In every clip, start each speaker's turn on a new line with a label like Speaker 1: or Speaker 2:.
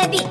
Speaker 1: the beat.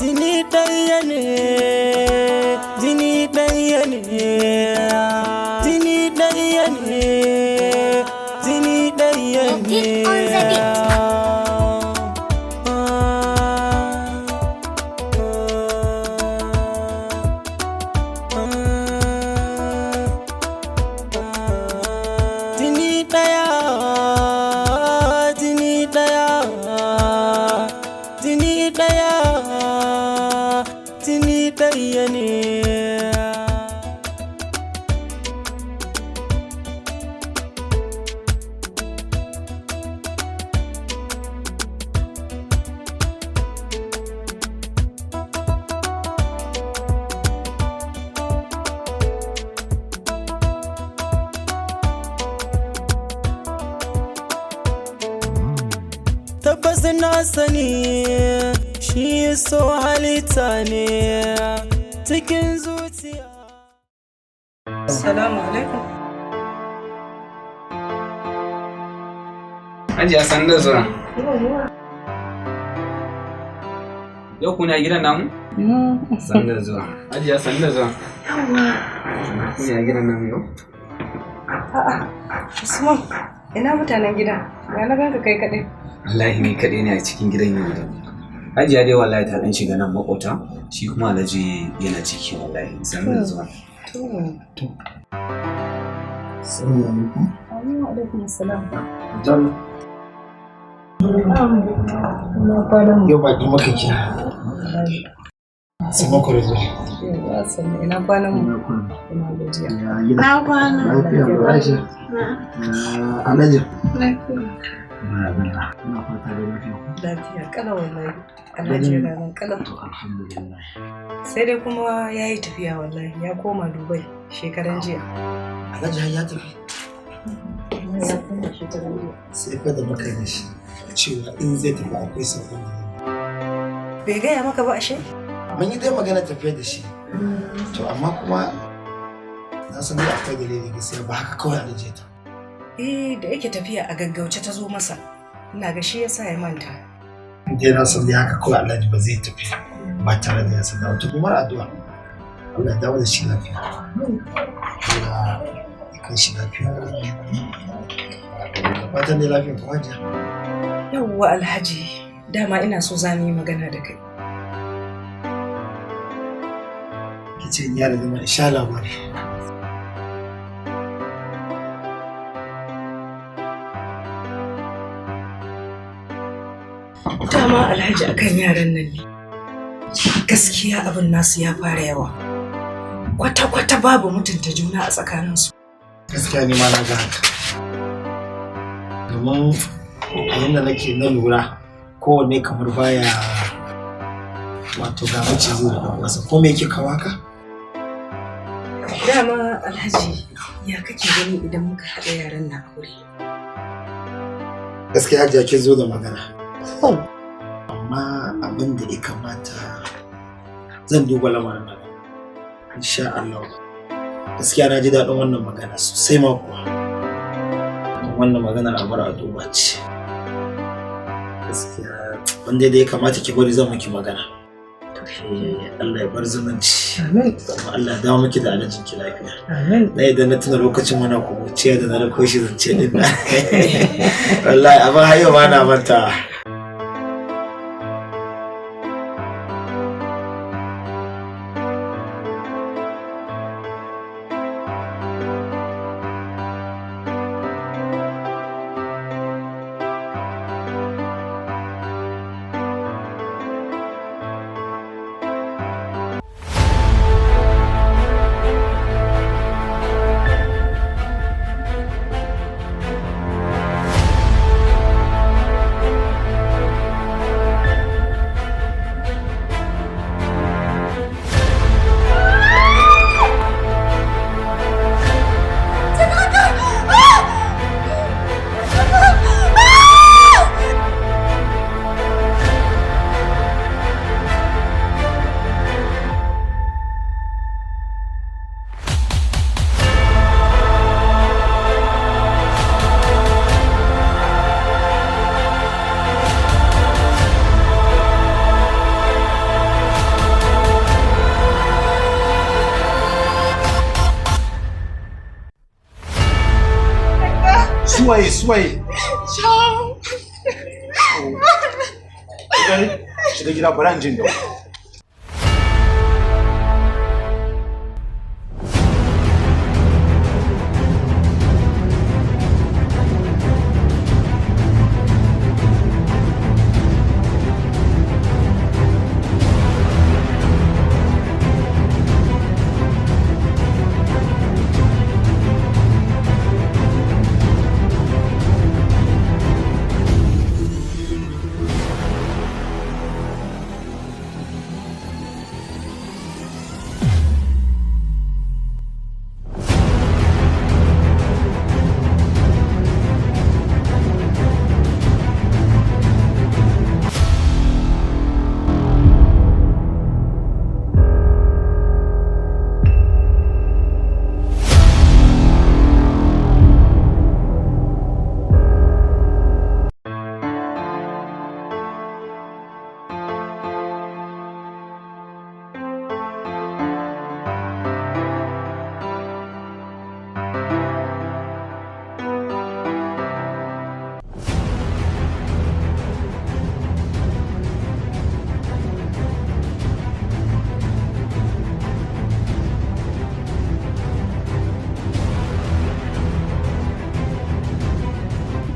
Speaker 2: Jini ɗaya ne, jini ɗaya ne, jini ɗaya ne, jini ɗaya ne. Jini ɗaya, jini ɗaya, jini ɗaya. Jini ɗaya ne. Tabbas na sani shi so halitta ne cikin zuciya.
Speaker 3: Assalamu alaikum.
Speaker 4: Hajiya san da zuwa. Yau kuna gidan namu? San da zuwa. Hajiya san da zuwa. Kuna gidan namu yau?
Speaker 3: A'a, Usman, ina mutanen gida? Ya na ganka kai kaɗai.
Speaker 4: Wallahi ni kaɗai ne a cikin gidan yau da. Hajiya dai wallahi ta ɗan shiga nan makota, shi kuma Alhaji yana ciki wallahi. San da zuwa.
Speaker 3: To.
Speaker 5: Assalamu alaikum.
Speaker 3: Wa alaikum assalam.
Speaker 5: Jan. Yau baki maka ke. Sai mako da zuwa.
Speaker 3: Ya sanni ina kwanan mu. Ina gajiya.
Speaker 5: Na kwana. Lafiya ba Aisha. Alhaji.
Speaker 3: Lafiya.
Speaker 5: Ina fata da lafiya.
Speaker 3: Lafiya kala wallahi. Alhaji yana nan kala.
Speaker 5: Alhamdulillah.
Speaker 3: Sai dai kuma ya yi tafiya wallahi ya koma Dubai shekaran jiya.
Speaker 5: Alhaji har ya tafi.
Speaker 3: Ya koma shekaran jiya.
Speaker 5: Sai fa da maka da shi cewa in zai tafi akwai sabon da
Speaker 3: Bai gaya maka ba ashe?
Speaker 5: mun yi dai magana tafiya da shi. To amma kuma na san da akwai dalili gaskiya ba haka kawai Alhaji ya tafi.
Speaker 3: Da yake tafiya a gaggauce ta zo masa. Ina ga shi yasa ya manta.
Speaker 5: Dai na san dai haka kawai Alhaji ba zai tafi ba tare da ya san da kuma addu'a. Allah ya dawo da shi lafiya. Allah ya kai shi lafiya. Fatan dai lafiya kuma hajiya.
Speaker 3: Yawwa Alhaji, dama ina so za mu yi magana da kai.
Speaker 5: Kice ya da zama insha labari.
Speaker 3: Dama Alhaji akan yaran nan ne. Gaskiya abin nasu ya fara yawa. Kwata-kwata babu mutunta juna a tsakaninsu.
Speaker 5: Gaskiya ne ma na ga haka. Domin a yanda nake na lura kowanne kamar wato ga maciji da ɗan wasa ko me yake kawo ka?
Speaker 3: Dama Alhaji ya kake gani idan muka haɗa yaran na aure?
Speaker 5: Gaskiya Hajiya kin zo da magana. Amma abin da ya kamata zan duba lamarin nan. Insha Allah. Gaskiya na ji daɗin wannan magana sosai ma kuwa. Wannan maganar a bar a duba ce. Gaskiya wanda da ya kamata ki bari zan miki magana. Allah ya bar zumunci.
Speaker 3: Amin.
Speaker 5: Kuma Allah ya dawo miki da alajin ki lafiya.
Speaker 3: Amin.
Speaker 5: Na idan na tuna lokacin muna kubuciya da na rako shi zance din na. Wallahi abin hayo ba na manta.
Speaker 1: Suwaye. Shiga gida bari jin da.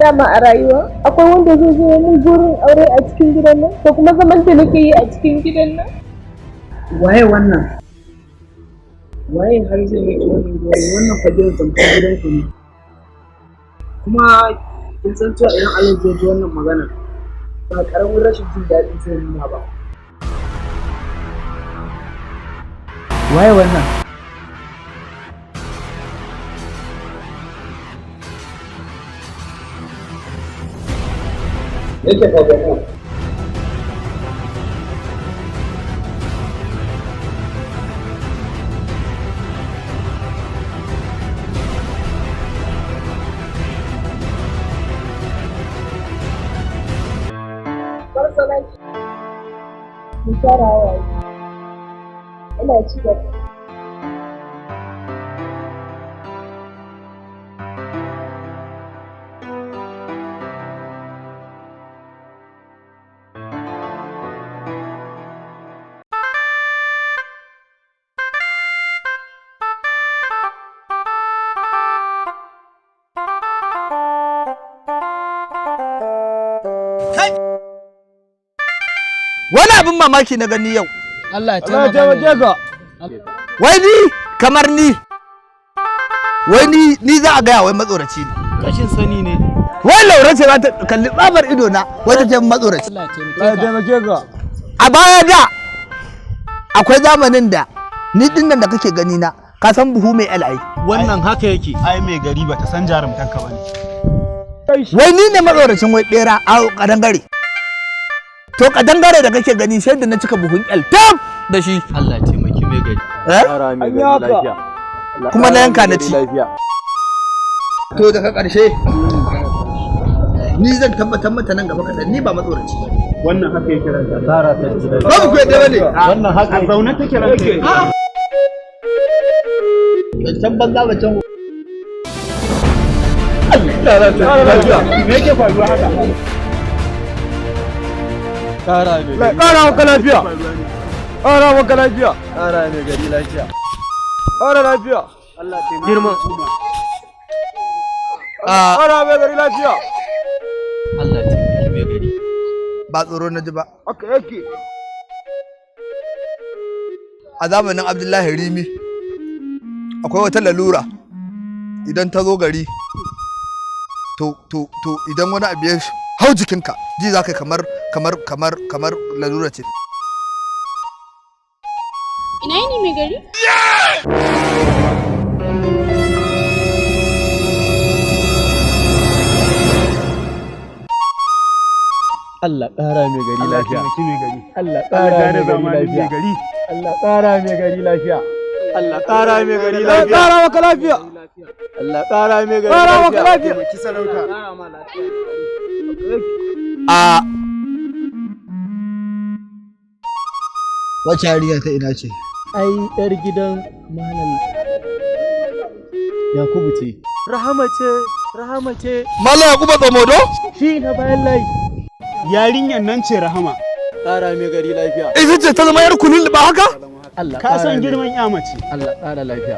Speaker 6: dama a rayuwa akwai wanda zai zo min burin aure a cikin gidan nan da kuma zaman da nake yi a cikin gidan nan.
Speaker 7: Waye wannan? Waye har zai yi wannan fadiyar tamkar gidanku ne? Kuma kin san cewa idan Allah zai ji wannan magana ba karamin rashin jin daɗi zai nuna ba. Waye wannan? Yake faɗa.
Speaker 6: Musarawa ina ci gaba.
Speaker 8: Wani abin mamaki na gani yau.
Speaker 7: Allah ya taimake ka.
Speaker 8: Wai ni kamar ni. Wai ni za a gaya wai matsoraci ne.
Speaker 7: Kashin sani ne.
Speaker 8: Wai Laura ce za ta kalli tsabar ido na wai ta ce matsoraci.
Speaker 7: Allah ya taimake ka.
Speaker 8: A baya da akwai zamanin da ni dinnan da kake gani na ka san buhu mai al'ai.
Speaker 1: Wannan haka yake. Ai mai gari ba ta san jarumtanka bane.
Speaker 8: Wai ni ne matsoracin wai bera a kadangare. To kadangare da kake gani sai da na cika buhun tam da shi.
Speaker 2: Allah taimaki mai gari.
Speaker 8: An yi haka. Kuma na yanka na ci. To daga ƙarshe ni zan tabbatar mata nan gaba kaɗan ni ba matsoraci ba.
Speaker 1: Wannan haka yake ranka. Tsara ta ji da.
Speaker 8: Ba ku yadda bane.
Speaker 1: Wannan haka zaune take ranka.
Speaker 8: Can banza ba can.
Speaker 1: Me yake faruwa haka?
Speaker 2: Ƙara mai gari.
Speaker 1: Ƙara maka lafiya.
Speaker 2: Ƙara maka lafiya. Ƙara mai gari lafiya. Ƙara lafiya.
Speaker 1: Allah taimake.
Speaker 2: Girma.
Speaker 1: Ƙara mai gari lafiya.
Speaker 2: Allah taimaki mai gari.
Speaker 8: Ba tsoro na ji ba.
Speaker 1: Haka yake.
Speaker 8: A zamanin Abdullahi Rimi akwai wata lalura idan ta zo gari to idan wani abu ya hau jikinka ji za ka kamar lalura ce.
Speaker 6: Ina yini mai gari?
Speaker 2: Allah ƙara mai gari lafiya.
Speaker 1: Allah
Speaker 2: Allah ƙara mai gari lafiya. Allah ƙara mai gari lafiya. Allah ƙara mai gari lafiya. Ƙara maka lafiya. Allah ƙara mai gari lafiya. Ƙara maka lafiya.
Speaker 1: Ki sarauta.
Speaker 8: A wacce yarinya ta ina ce?
Speaker 2: Ai yar gidan Malam Yakubu ce. Rahama ce.
Speaker 8: Malam Yakubu Tsamodo?
Speaker 2: Shi na bayan layi.
Speaker 1: Yarinyar nan ce Rahama.
Speaker 2: Ƙara mai gari lafiya.
Speaker 8: Ita ce ta zama yar kunun ba haka?
Speaker 2: Allah
Speaker 1: Ka san girman ya mace.
Speaker 2: Allah ƙara lafiya.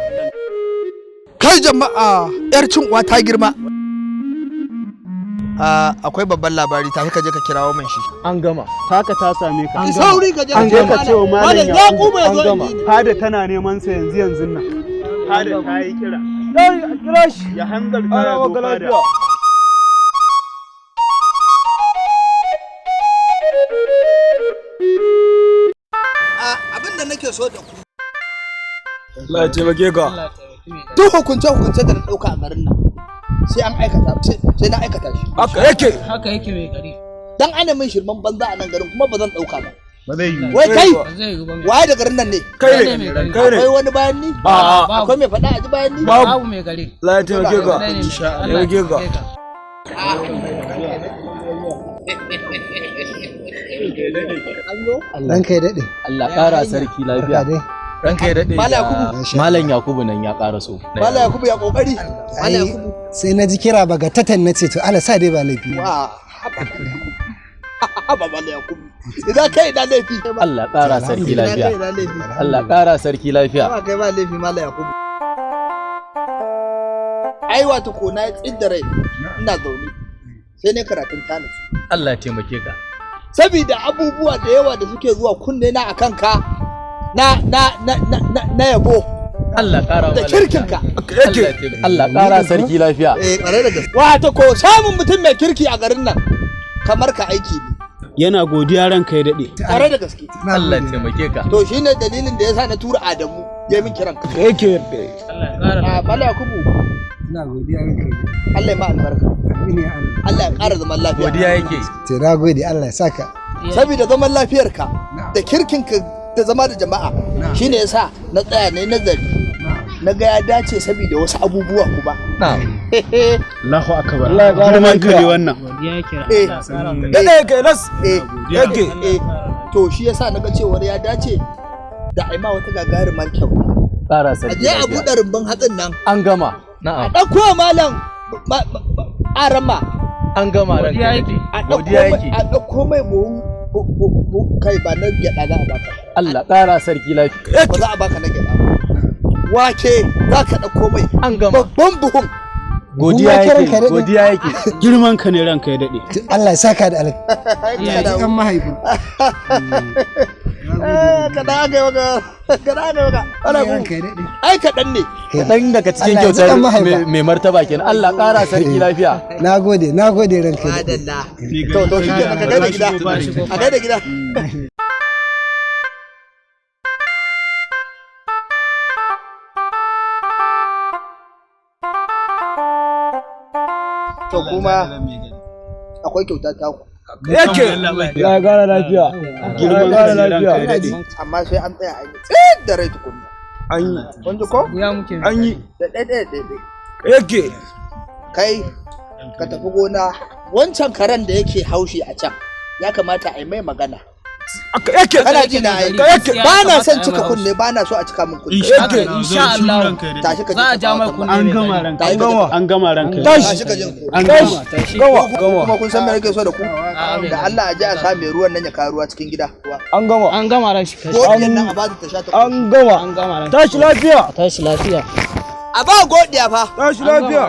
Speaker 8: Kai jama'a yar cin uwa ta girma. Akwai babban labari tafi ka je ka kirawo min shi.
Speaker 2: An gama.
Speaker 1: Taka ta same ka.
Speaker 2: An
Speaker 8: Sauri ka je
Speaker 1: An je ka ce wa Malam Yakubu
Speaker 2: An gama.
Speaker 1: Fada tana neman sa yanzu nan. Fada ta yi kira.
Speaker 2: Kira shi.
Speaker 1: Ya hanzarta ya zo fada.
Speaker 8: Abin da nake so da ku.
Speaker 2: Allah ya taimake ka.
Speaker 8: Duk hukunce da na ɗauka a garin nan sai an aikata sai na aikata shi.
Speaker 2: Haka yake mai gari.
Speaker 8: Dan ana min shirman banza a nan garin kuma ba zan ɗauka ba.
Speaker 1: Ba zai yi.
Speaker 8: Wai kai
Speaker 2: Zai yi ban.
Speaker 8: waye da garin nan ne?
Speaker 2: Kai ne.
Speaker 8: Akwai wani bayan ni? Akwai mai faɗa a ji bayan ni?
Speaker 2: Babu mai gari.
Speaker 7: Allah ya taimake ka.
Speaker 2: Allah ya taimake ka.
Speaker 9: Ranka ya daɗe.
Speaker 2: Allah ƙara sarki lafiya. Ranka ya daɗe. Malam Yakubu nan ya ƙara so.
Speaker 8: Malam Yakubu ya kokari. Malam Yakubu.
Speaker 9: Sai na ji kira baga tatan na ce to Allah sa dai ba laifi.
Speaker 8: Wa haba Malam Yakubu. Idan kai da laifi.
Speaker 2: Allah ƙara sarki lafiya. Allah ƙara sarki lafiya.
Speaker 8: Ba kai ba laifi Malam Yakubu. Ai wato ko na tsidda rai ina zaune. Sai ne karatun tana.
Speaker 2: Allah ya taimake ka.
Speaker 8: Sabida abubuwa da yawa da suke zuwa kunne na akan ka na yabo.
Speaker 2: Allah ƙara
Speaker 8: da kirkinka.
Speaker 2: Allah ƙara sarki lafiya.
Speaker 8: Ƙwarai da gaske. Wato ko samun mutum mai kirki a garin nan kamar ka aiki ne.
Speaker 1: Yana godiya ranka ya daɗe.
Speaker 8: Ƙwarai da gaske.
Speaker 2: Allah taimake ka.
Speaker 8: To shine dalilin da yasa na tura Adamu ya min kiran ka.
Speaker 1: Yake yarda.
Speaker 2: Allah ƙara.
Speaker 8: Bala Yakubu.
Speaker 9: Ina godiya ranka.
Speaker 8: Allah ya ma albarka.
Speaker 9: Amin ya Allah.
Speaker 8: Allah ya ƙara zaman lafiya.
Speaker 2: Godiya yake.
Speaker 9: To na gode Allah ya saka.
Speaker 8: Saboda zaman lafiyarka da kirkinka da zama da jama'a shine yasa na tsaya ne nazari. Na ga ya dace saboda wasu abubuwa kuma.
Speaker 2: Na'am.
Speaker 1: Allahu akbar. Girman ka ne wannan.
Speaker 8: Dade ke nas. Yake. To shi yasa na ga cewa ya dace da ai ma wata gagarumar kyau.
Speaker 2: Ƙara sarki.
Speaker 8: Aje a buɗe rumbun hatsin nan.
Speaker 2: An gama. Na'am.
Speaker 8: A ɗauko malam arama.
Speaker 2: An gama ranka yake. Godiya yake.
Speaker 8: A ɗauko mai buhu kai ba na gyaɗa za a baka.
Speaker 2: Allah ƙara sarki lafiya.
Speaker 8: Ba za a baka na gyaɗa ba. Wake za ka ɗauko mai.
Speaker 2: An gama.
Speaker 8: Babban buhun.
Speaker 2: Godiya yake. Godiya yake.
Speaker 1: Girman ka ne ranka ya daɗe.
Speaker 9: Allah ya saka da alheri. Ya ji kan mahaifi.
Speaker 8: Kada aka yi maka. Ai kaɗan ne.
Speaker 2: Kaɗan daga cikin kyautar mai martaba kenan. Allah ƙara sarki lafiya.
Speaker 9: Na gode ranka.
Speaker 8: Madalla. To shi ke ka gaida gida. A gaida gida. to kuma akwai kyauta ta ku
Speaker 2: yake ya gara lafiya ya gara lafiya
Speaker 8: amma sai an tsaya a yi tsit da rai tukunna
Speaker 2: an yi
Speaker 8: kun ji ko
Speaker 2: an yi
Speaker 8: da ɗaiɗai
Speaker 2: yake
Speaker 8: kai ka tafi gona wancan karen da yake haushi a can ya kamata a yi mai magana
Speaker 2: yake
Speaker 8: kana ji na yake ba na son cika kunne ba na so a cika min kunne
Speaker 2: yake
Speaker 7: insha Allah
Speaker 8: tashi ka
Speaker 7: za a ja mai kunne
Speaker 1: an gama ranka
Speaker 8: tashi ka jin
Speaker 1: an gama
Speaker 8: kuma kun san me nake so da ku da Allah a ji a sa mai ruwan nan ya kawo ruwa cikin gida
Speaker 7: an gama ran shi
Speaker 8: godiyan nan a ba ta sha ta
Speaker 2: an gama
Speaker 7: ran
Speaker 2: tashi lafiya
Speaker 7: tashi lafiya
Speaker 8: a ba godiya fa
Speaker 2: tashi lafiya